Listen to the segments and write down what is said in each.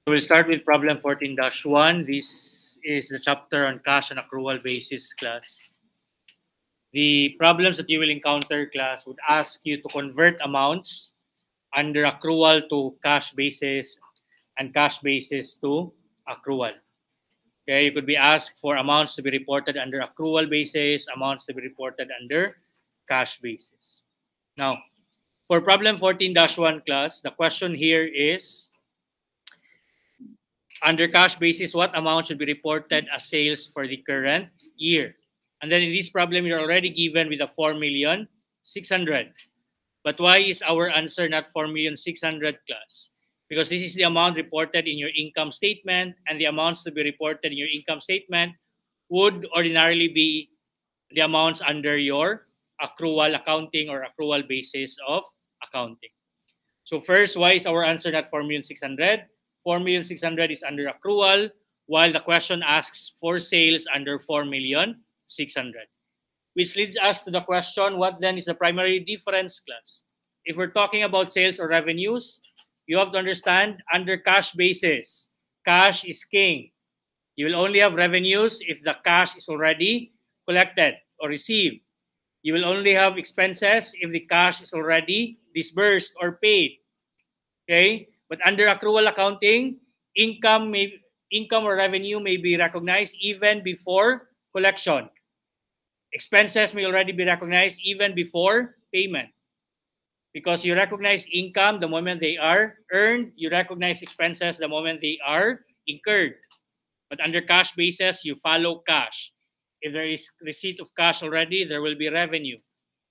We'll start with problem 14-1. This is the chapter on cash and accrual basis, class. The problems that you will encounter, class, would ask you to convert amounts under accrual to cash basis and cash basis to accrual. Okay, you could be asked for amounts to be reported under accrual basis, amounts to be reported under cash basis. Now, for problem 14-1, class, the question here is, under cash basis, what amount should be reported as sales for the current year? And then in this problem, you're already given with a 4,600,000. But why is our answer not 4,600,000, class? Because this is the amount reported in your income statement, and the amounts to be reported in your income statement would ordinarily be the amounts under your accrual accounting or accrual basis of accounting. So first, why is our answer not 4,600,000? 4,600,000 is under accrual, while the question asks for sales under 4,600,000. Which leads us to the question, what then is the primary difference, class? If we're talking about sales or revenues, you have to understand, under cash basis, cash is king. You will only have revenues if the cash is already collected or received. You will only have expenses if the cash is already disbursed or paid. Okay? But under accrual accounting, income or revenue may be recognized even before collection. Expenses may already be recognized even before payment. Because you recognize income the moment they are earned, you recognize expenses the moment they are incurred. But under cash basis, you follow cash. If there is receipt of cash already, there will be revenue.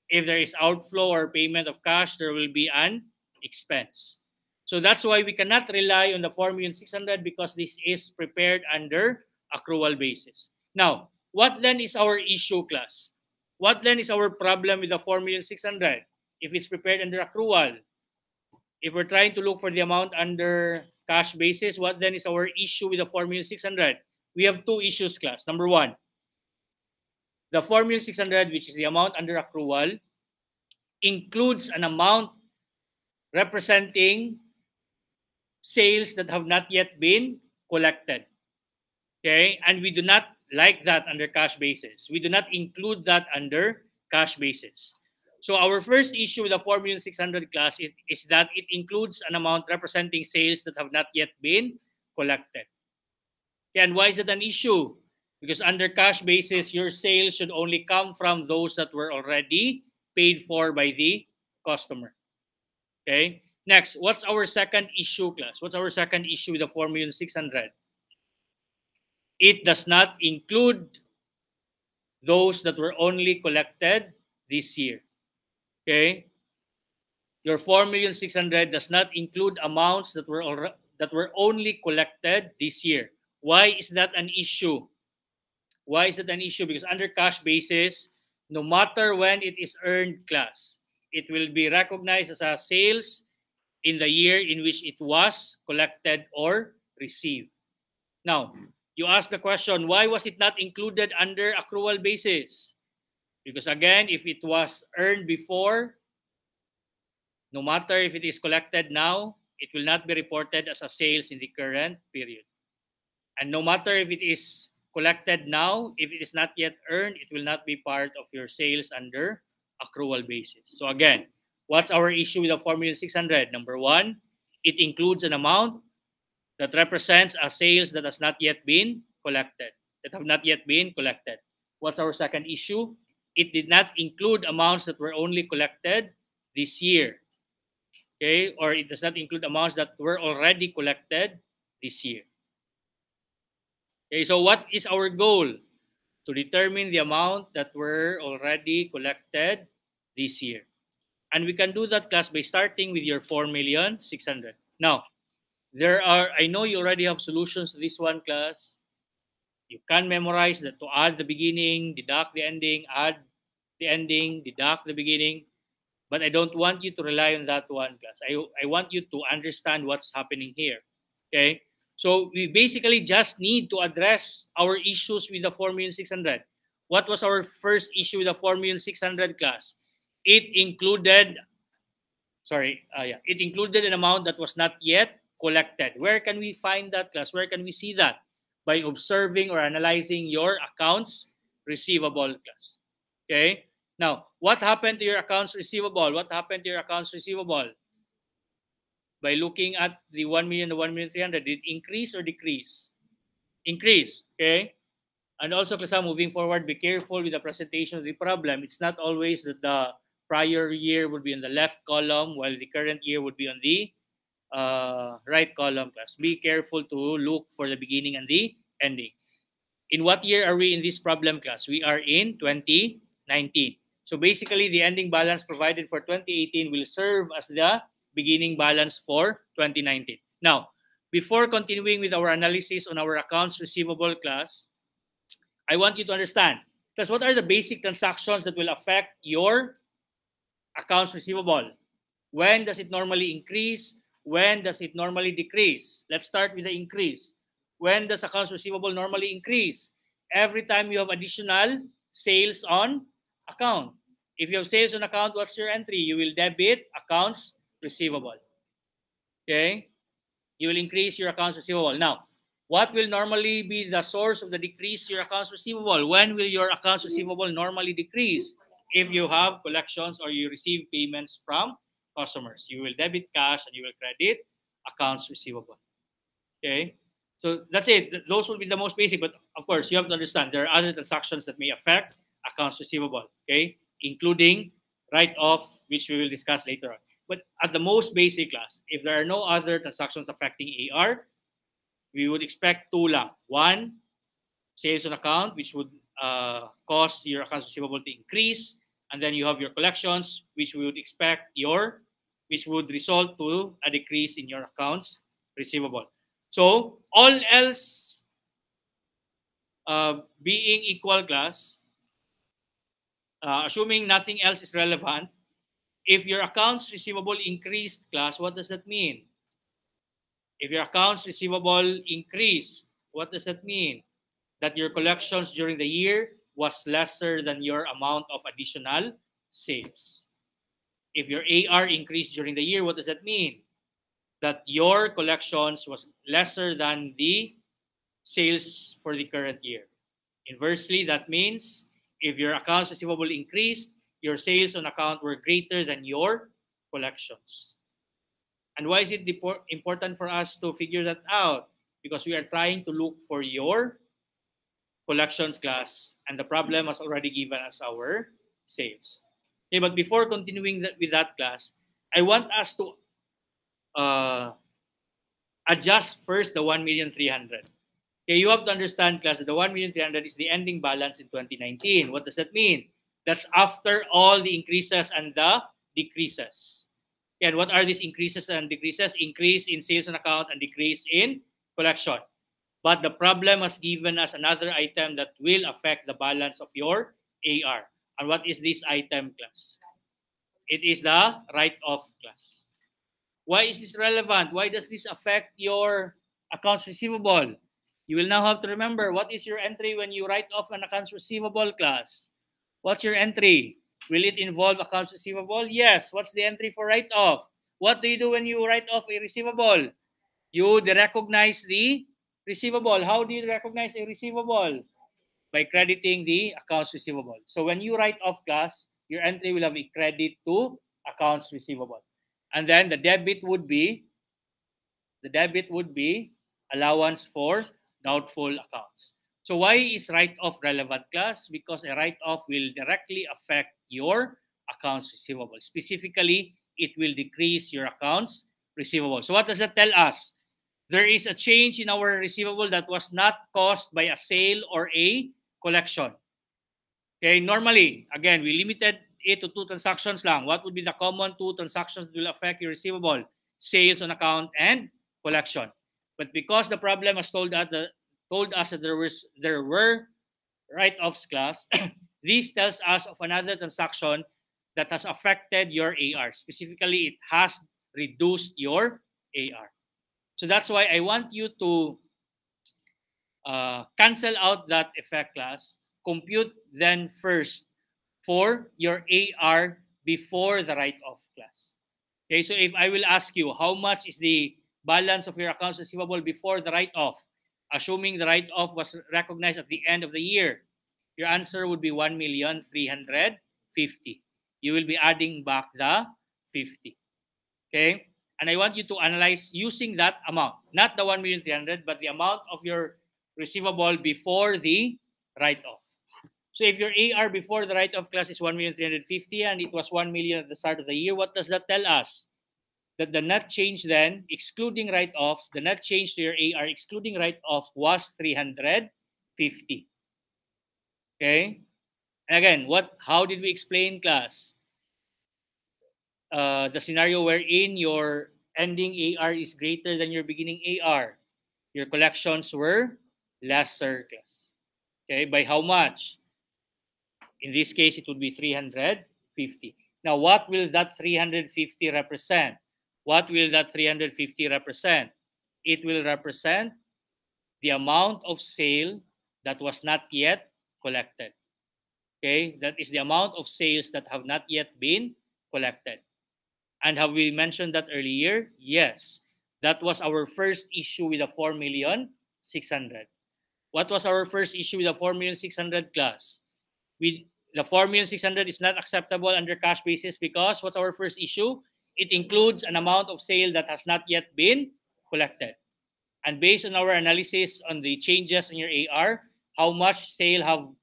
If there is outflow or payment of cash, there will be an expense. So that's why we cannot rely on the 4,600,000 because this is prepared under accrual basis. Now, what then is our issue, class? What then is our problem with the 4,600,000 if it's prepared under accrual? If we're trying to look for the amount under cash basis, what then is our issue with the 4,600,000? We have two issues, class. Number one, the 4,600,000, which is the amount under accrual, includes an amount representing sales that have not yet been collected. Okay? And we do not like that under cash basis. We do not include that under cash basis. So our first issue with the 4,600,000, class is that it includes an amount representing sales that have not yet been collected. Okay, and why is it an issue? Because under cash basis, your sales should only come from those that were already paid for by the customer. Okay? Next, what's our second issue, class? What's our second issue with the 4,600,000? It does not include those that were only collected this year. Okay? Your 4,600,000 does not include amounts that were only collected this year. Why is that an issue? Why is it an issue? Because under cash basis, no matter when it is earned, class, it will be recognized as a sales in the year in which it was collected or received. Now, you ask the question, why was it not included under accrual basis? Because again, if it was earned before, no matter if it is collected now, it will not be reported as a sales in the current period. And no matter if it is collected now, if it is not yet earned, it will not be part of your sales under accrual basis. So again, what's our issue with the 4,600,000? Number one, it includes an amount that represents a sales that has not yet been collected, that have not yet been collected. What's our second issue? It did not include amounts that were only collected this year. Okay? Or it does not include amounts that were already collected this year. Okay, so what is our goal? To determine the amount that were already collected this year. And we can do that, class, by starting with your 4,600,000. Now, I know you already have solutions to this one, class. You can memorize that to add the beginning, deduct the ending, add the ending, deduct the beginning. But I don't want you to rely on that one, class. I want you to understand what's happening here. Okay? So we basically just need to address our issues with the 4,600,000. What was our first issue with the 4,600,000, class? It included an amount that was not yet collected. Where can we find that, class? Where can we see that? By observing or analyzing your accounts receivable, class. Okay? Now, what happened to your accounts receivable? What happened to your accounts receivable? By looking at the 1 million, the 1,300,000, did it increase or decrease? Increase. Okay? And also, kasi moving forward, be careful with the presentation of the problem. It's not always that the prior year would be in the left column while the current year would be on the right column, class. Be careful to look for the beginning and the ending. In what year are we in this problem, class? We are in 2019. So basically, the ending balance provided for 2018 will serve as the beginning balance for 2019. Now, before continuing with our analysis on our accounts receivable, class, I want you to understand, because what are the basic transactions that will affect your accounts receivable? When does it normally increase? When does it normally decrease? Let's start with the increase. When does accounts receivable normally increase? Every time you have additional sales on account. If you have sales on account, what's your entry? You will debit accounts receivable. Okay? You will increase your accounts receivable. Now, what will normally be the source of the decrease to your accounts receivable? When will your accounts receivable normally decrease? If you have collections or you receive payments from customers. You will debit cash and you will credit accounts receivable. Okay? So that's it. Those will be the most basic. But of course, you have to understand there are other transactions that may affect accounts receivable. Okay? Including write-off, which we will discuss later on. But at the most basic, class, if there are no other transactions affecting AR, we would expect two lang. One, sales on account, which would cause your accounts receivable to increase. And then you have your collections, which we would expect which would result to a decrease in your accounts receivable. So all else being equal, class, assuming nothing else is relevant, if your accounts receivable increased, class, what does that mean? If your accounts receivable increased, what does that mean? That your collections during the year was lesser than your amount of additional sales. If your AR increased during the year, what does that mean? That your collections was lesser than the sales for the current year. Inversely, that means if your accounts receivable increased, your sales on account were greater than your collections. And why is it important for us to figure that out? Because we are trying to look for your collections, class, and the problem has already given us our sales. Okay, but before continuing with that, class, I want us to adjust first the 1,300,000. Okay, you have to understand, class, that the 1,300,000 is the ending balance in 2019. What does that mean? That's after all the increases and the decreases. Okay, and what are these increases and decreases? Increase in sales on account and decrease in collection. But the problem has given us another item that will affect the balance of your AR. And what is this item, class? It is the write-off, class. Why is this relevant? Why does this affect your accounts receivable? You will now have to remember, what is your entry when you write off an accounts receivable, class? What's your entry? Will it involve accounts receivable? Yes. What's the entry for write-off? What do you do when you write off a receivable? You recognize the receivable. How do you recognize a receivable? By crediting the accounts receivable. So when you write off, class, your entry will have a credit to accounts receivable. And then the debit would be allowance for doubtful accounts. So why is write-off relevant, class? Because a write-off will directly affect your accounts receivable. Specifically, it will decrease your accounts receivable. So what does that tell us? There is a change in our receivable that was not caused by a sale or a collection. Okay, normally, again, we limited it to 2 transactions lang. What would be the common 2 transactions that will affect your receivable? Sales on account and collection. But because the problem has told us that there were write-offs, class, this tells us of another transaction that has affected your AR. Specifically, it has reduced your AR. So that's why I want you to cancel out that effect, class. Compute then first for your AR before the write-off, class. Okay, so if I will ask you, how much is the balance of your accounts receivable before the write-off, assuming the write-off was recognized at the end of the year? Your answer would be 1,350,000. You will be adding back the 50. Okay? And I want you to analyze using that amount, not the 1,300,000, but the amount of your receivable before the write-off. So if your AR before the write-off class is 1,350,000 and it was 1 million at the start of the year, what does that tell us? That the net change then, excluding write-off, the net change to your AR excluding write-off was 350. Okay? And again, how did we explain, class? The scenario wherein your ending AR is greater than your beginning AR. Your collections were lesser, class. Okay, by how much? In this case, it would be 350. Now, what will that 350 represent? What will that 350 represent? It will represent the amount of sale that was not yet collected. Okay, that is the amount of sales that have not yet been collected. And have we mentioned that earlier? Yes. That was our first issue with the 4,600,000. What was our first issue with the 4,600,000 class? With the 4,600,000 is not acceptable under cash basis because what's our first issue? It includes an amount of sale that has not yet been collected. And based on our analysis on the changes in your AR, how much sale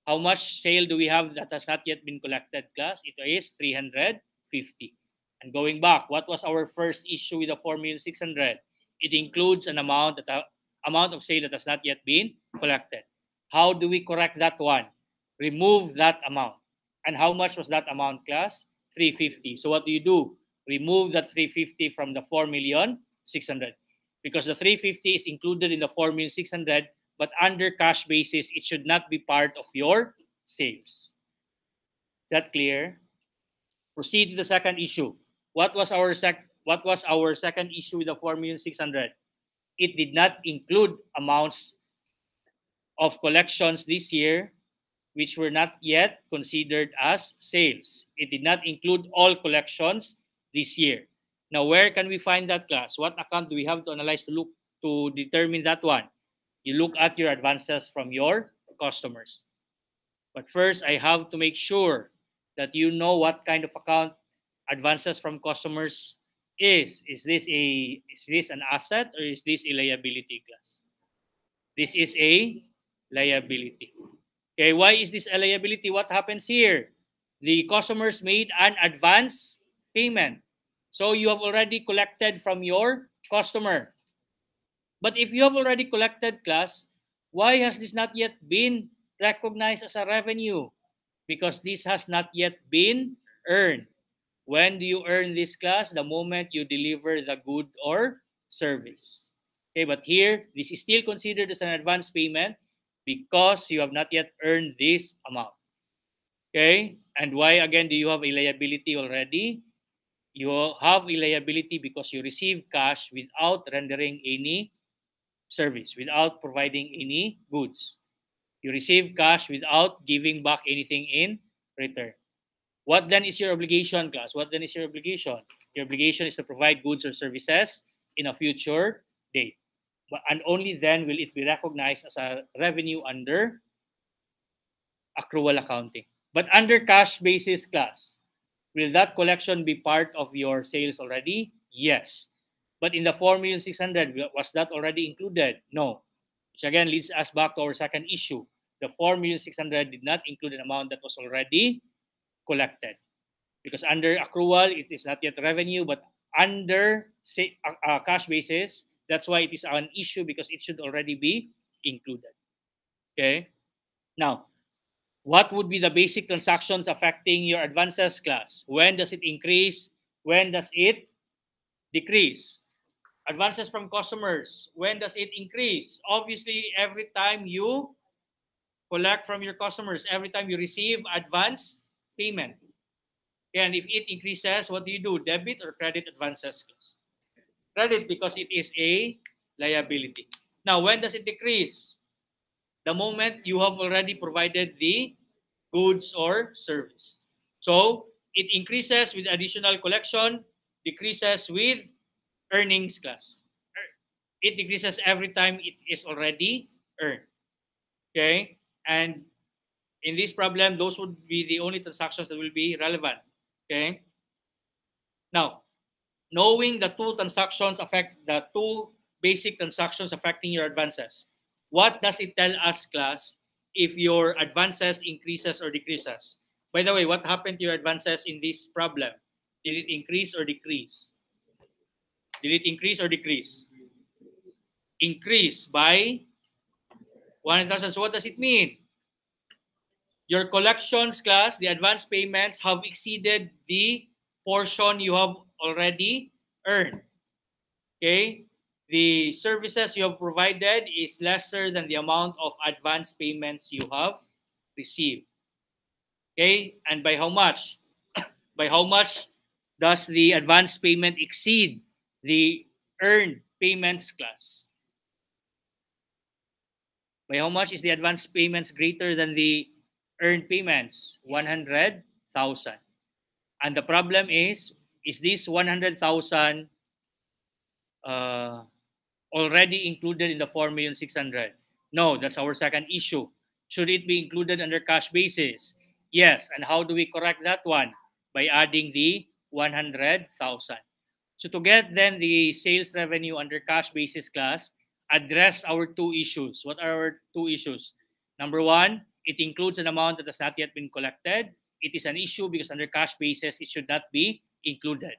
do we have that has not yet been collected, class? It is 350. And going back, what was our first issue with the 4,600,000? It includes an amount of sale that has not yet been collected. How do we correct that one? Remove that amount. And how much was that amount, class? 350. So what do? Remove that 350 from the 4,600,000. Because the 350 is included in the 4,600,000, but under cash basis, it should not be part of your sales. Is that clear? Proceed to the second issue. What was our second issue with the 4,600,000? It did not include amounts of collections this year which were not yet considered as sales. It did not include all collections this year. Now, where can we find that, class? What account do we have to analyze to determine that one? You look at your advances from your customers. But first, I have to make sure that you know what kind of account advances from customers is. Is this an asset or is this a liability, class? This is a liability. Okay, why is this a liability? What happens here? The customers made an advance payment. So you have already collected from your customer. But if you have already collected, class, why has this not yet been recognized as a revenue? Because this has not yet been earned. When do you earn this, class? The moment you deliver the good or service. Okay, but here, this is still considered as an advance payment because you have not yet earned this amount. Okay, and why again do you have a liability already? You have a liability because you receive cash without rendering any service, without providing any goods. You receive cash without giving back anything in return. What then is your obligation, class? What then is your obligation? Your obligation is to provide goods or services in a future date. And only then will it be recognized as a revenue under accrual accounting. But under cash basis, class, will that collection be part of your sales already? Yes. But in the 4,600,000, was that already included? No. Which again leads us back to our second issue. The 4,600,000 did not include an amount that was already collected. Because under accrual, it is not yet revenue, but under cash basis, that's why it is an issue because it should already be included. Okay? Now, what would be the basic transactions affecting your advances, class? When does it increase? When does it decrease? Advances from customers, when does it increase? Obviously, every time you collect from your customers, every time you receive advance payment. And if it increases, what do? Debit or credit advances? Credit, because it is a liability. Now, when does it decrease? The moment you have already provided the goods or service. So, it increases with additional collection, decreases with earnings class. It decreases every time it is already earned. Okay? And in this problem, those would be the only transactions that will be relevant. Okay? Now, knowing the two basic transactions affecting your advances. What does it tell us, class, if your advances increases or decreases? By the way, what happened to your advances in this problem? Did it increase or decrease? Did it increase or decrease? Increase by 100,000. So what does it mean? Your collections, class, the advance payments have exceeded the portion you have already earned. Okay? The services you have provided is lesser than the amount of advance payments you have received. Okay? And by how much? By how much does the advance payment exceed the earned payments, class? By how much is the advance payments greater than the earned payments? 100,000. And the problem is this 100,000 already included in the 4,600,000? No, that's our second issue. Should it be included under cash basis? Yes. And how do we correct that one? By adding the 100,000. So to get then the sales revenue under cash basis, class, address our two issues. What are our two issues? Number one, it includes an amount that has not yet been collected. It is an issue because under cash basis, it should not be included.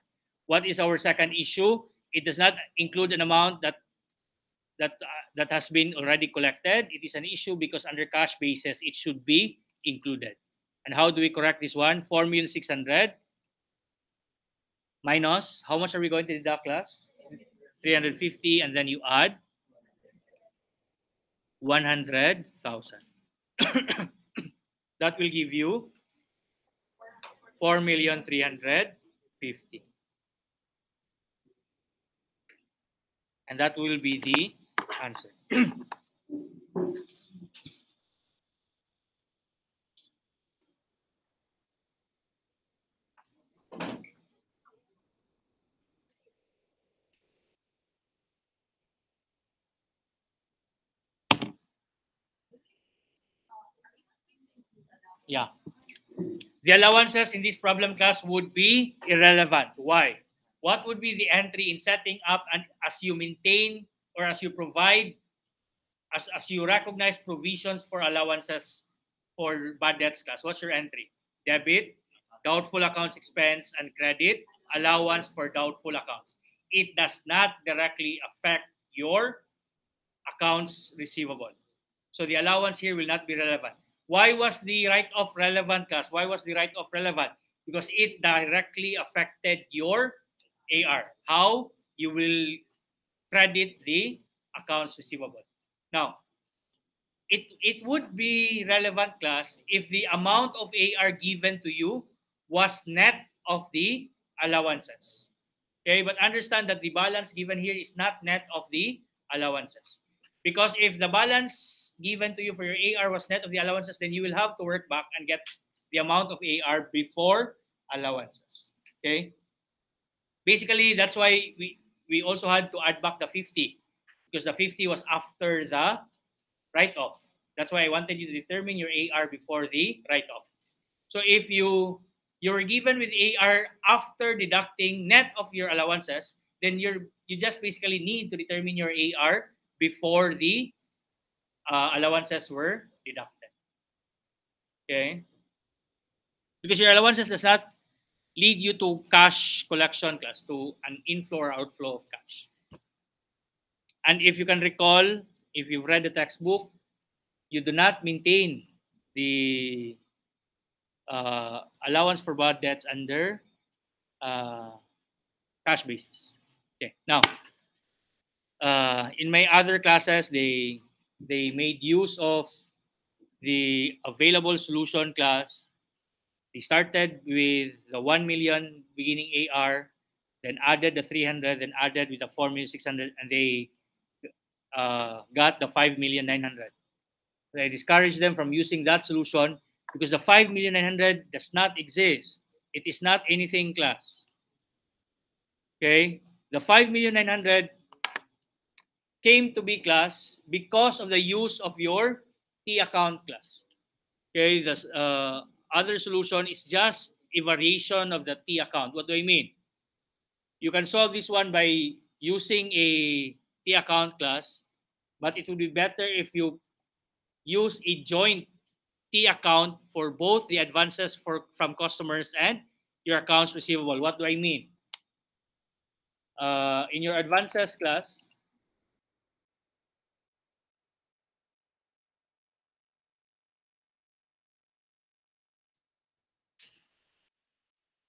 What is our second issue? It does not include an amount that has been already collected. It is an issue because under cash basis, it should be included. And how do we correct this one? 4,600,000 minus, how much are we going to deduct, class? 350, and then you add 100,000. That will give you 4,350,000. And that will be the answer. Yeah. The allowances in this problem, class, would be irrelevant. Why? What would be the entry in setting up and as you maintain or as you provide, as you recognize provisions for allowances for bad debts, class? What's your entry? Debit, doubtful accounts expense, and credit, allowance for doubtful accounts. It does not directly affect your accounts receivable. So the allowance here will not be relevant. Why was the write-off relevant, class? Why was the write-off relevant? Because it directly affected your AR. How? You will credit the accounts receivable. Now, it would be relevant, class, if the amount of AR given to you was net of the allowances. Okay, but understand that the balance given here is not net of the allowances. Because if the balance given to you for your AR was net of the allowances, then you will have to work back and get the amount of AR before allowances. Okay? Basically, that's why we also had to add back the 50, because the 50 was after the write-off. That's why I wanted you to determine your AR before the write-off. So if you were given with AR after deducting net of your allowances, then you just basically need to determine your AR before the allowances were deducted. Okay? Because your allowances does not lead you to cash collection, class, to an inflow or outflow of cash. And if you can recall, if you've read the textbook, you do not maintain the allowance for bad debts under cash basis. Okay. Now, in my other classes, they made use of the available solution, class. They started with the 1 million beginning AR, then added the 300, then added with the 4,600,000, and they got the 5,900,000. I discourage them from using that solution because the 5,900,000 does not exist. It is not anything, class. Okay? The 5,900,000 came to be class because of the use of your T account class. Okay, the other solution is just a variation of the T account. What do I mean? You can solve this one by using a T account class, but it would be better if you use a joint T account for both the advances from customers and your accounts receivable. What do I mean? In your advances class,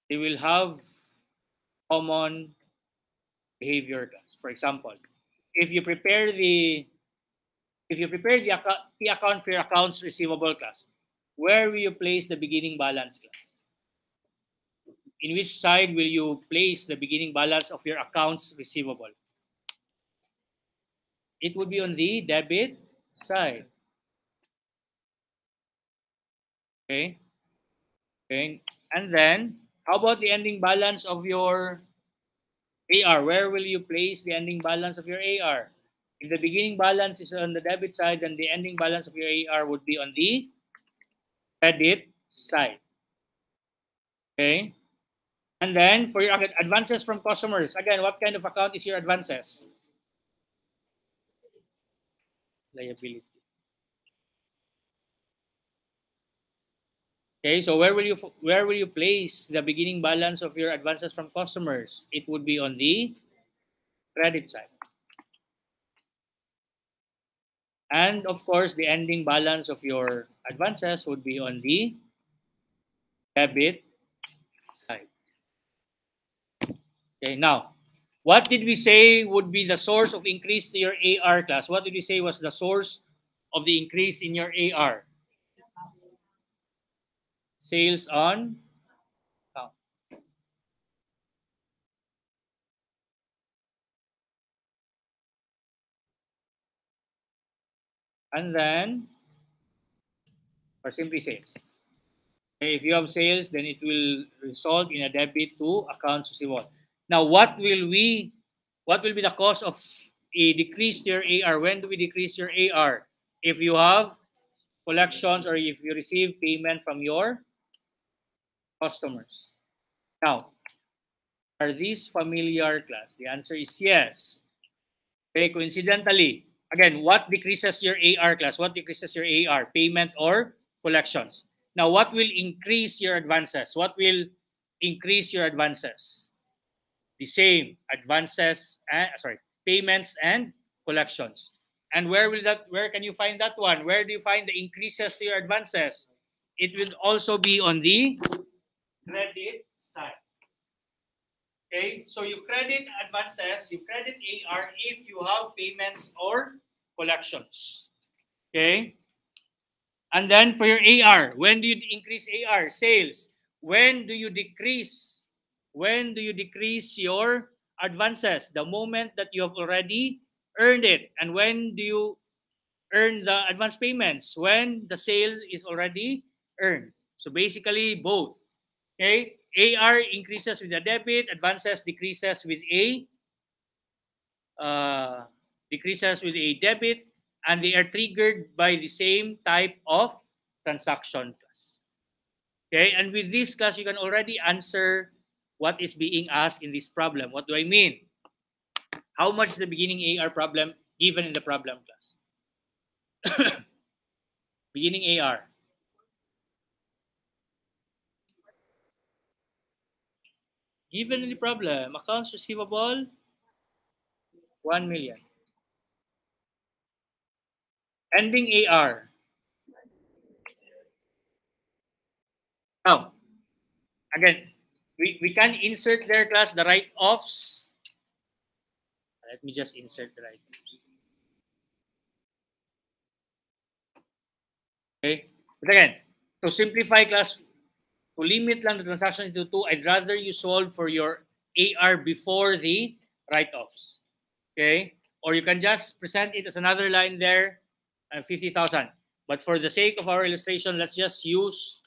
they will have common behavior class. For example, if you prepare the T account for your accounts receivable class, where will you place the beginning balance class? In which side will you place the beginning balance of your accounts receivable? It would be on the debit side. Okay. Okay. And then, how about the ending balance of your AR? Where will you place the ending balance of your AR? If the beginning balance is on the debit side, then the ending balance of your AR would be on the credit side. Okay. And then for your advances from customers, again, what kind of account is your advances? Liability. Okay, so where will you place the beginning balance of your advances from customers? It would be on the credit side. And of course, the ending balance of your advances would be on the debit side. Okay, now, what did we say would be the source of increase to your AR class? What did we say was the source of the increase in your AR? Sales on account. And then, or simply sales. Okay, if you have sales, then it will result in a debit to accounts receivable. Now, what will be the cause of a decrease to your AR? When do we decrease your AR? If you have collections or if you receive payment from your customers. Now, are these familiar class? The answer is yes. Okay, coincidentally, again, what decreases your AR class? What decreases your AR? Payment or collections? Now, what will increase your advances? What will increase your advances? The same advances, payments and collections. And where can you find that one? Where do you find the increases to your advances? It will also be on the credit side. Okay, so you credit advances, you credit AR if you have payments or collections. Okay, and then for your AR, when do you increase AR? Sales. When do you decrease? When do you decrease your advances? The moment that you have already earned it. And when do you earn the advance payments? When the sale is already earned. So basically both. Okay, AR increases with the debit, advances decreases with a debit, and they are triggered by the same type of transaction class. Okay, and with this class, you can already answer what is being asked in this problem. What do I mean? How much is the beginning AR problem given in the problem class? Beginning AR. Given in the problem, accounts receivable, 1 million. Ending AR. Now, again, we can insert their class the write-offs. Let me just insert the write-offs. Okay. But again, to simplify class, to limit lang the transaction into two, I'd rather you solve for your AR before the write-offs. Okay. Or you can just present it as another line there, 50,000. But for the sake of our illustration, let's just use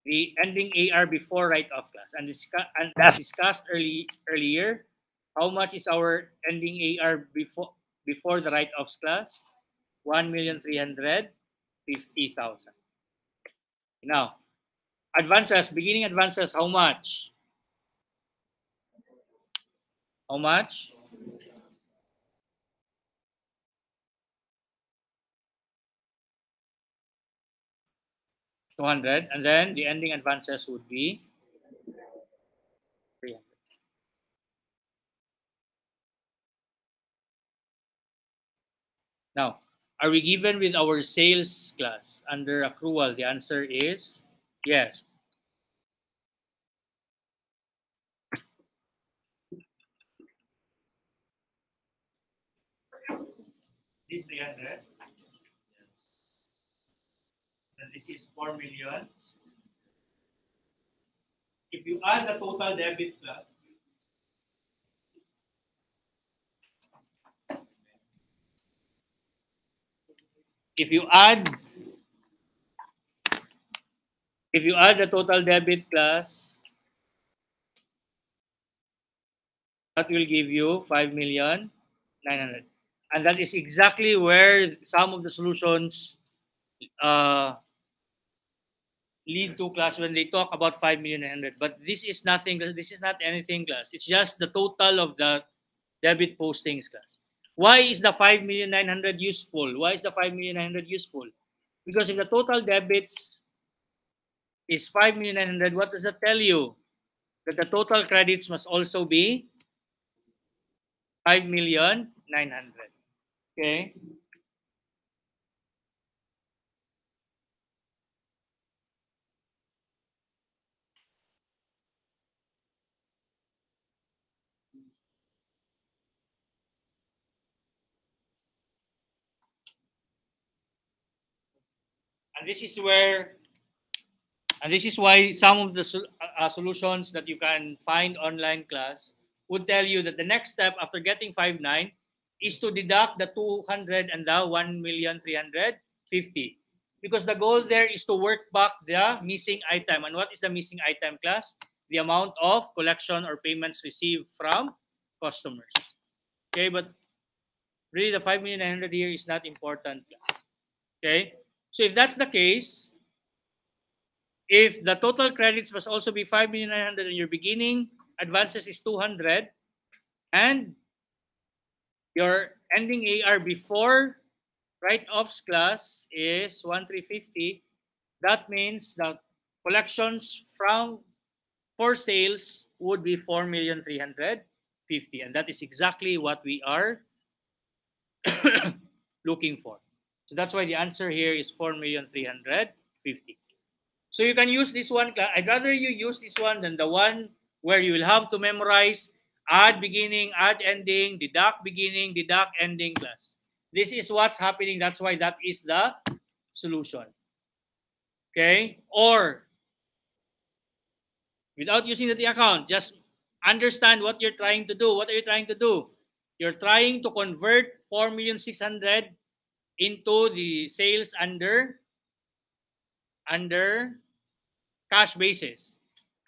the ending AR before write-off class. And as discussed earlier, how much is our ending AR before the write-offs class? 1,350,000. Now, advances, beginning advances, how much? How much? $200, and then the ending advances would be 300. Now, are we given with our sales class under accrual? The answer is yes. This 300. And this is 4 million. If you add the total debit class, if you add the total debit class, that will give you 5,900,000. And that is exactly where some of the solutions lead to class when they talk about 5,900,000. But this is nothing, this is not anything class. It's just the total of the debit postings class. Why is the 5,900,000 useful? Why is the 5,900,000 useful? Because if the total debits is 5,900,000, what does that tell you? That the total credits must also be 5,900,000. Okay. And this is where, and this is why some of the solutions that you can find online class would tell you that the next step after getting 5,900,000 is to deduct the 200 and the 1,350,000, because the goal there is to work back the missing item. And what is the missing item class? The amount of collection or payments received from customers. Okay, but really the 5,900,000 here is not important class. Okay, so if that's the case, if the total credits must also be 5,900,000 and your beginning advances is 200 and your ending AR before write-offs class is 1,350,000, that means the collections for sales would be 4,350,000, and that is exactly what we are looking for. So that's why the answer here is 4,350,000. So you can use this one. I'd rather you use this one than the one where you will have to memorize add beginning, add ending, deduct beginning, deduct ending class. This is what's happening. That's why that is the solution. Okay? Or without using the account, just understand what you're trying to do. What are you trying to do? You're trying to convert 4,600,000 into the sales under cash basis.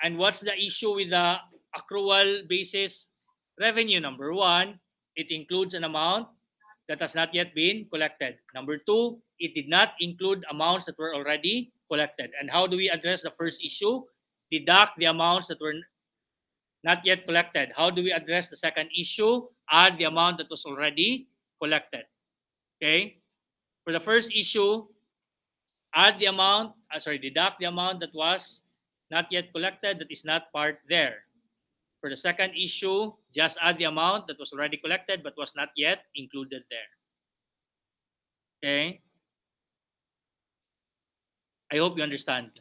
And what's the issue with the accrual basis revenue? Number one, it includes an amount that has not yet been collected. Number two, it did not include amounts that were already collected. And how do we address the first issue? Deduct the amounts that were not yet collected. How do we address the second issue? Add the amount that was already collected. Okay? For the first issue, add the amount, deduct the amount that was not yet collected, that is not part there. For the second issue, just add the amount that was already collected but was not yet included there. Okay? I hope you understand.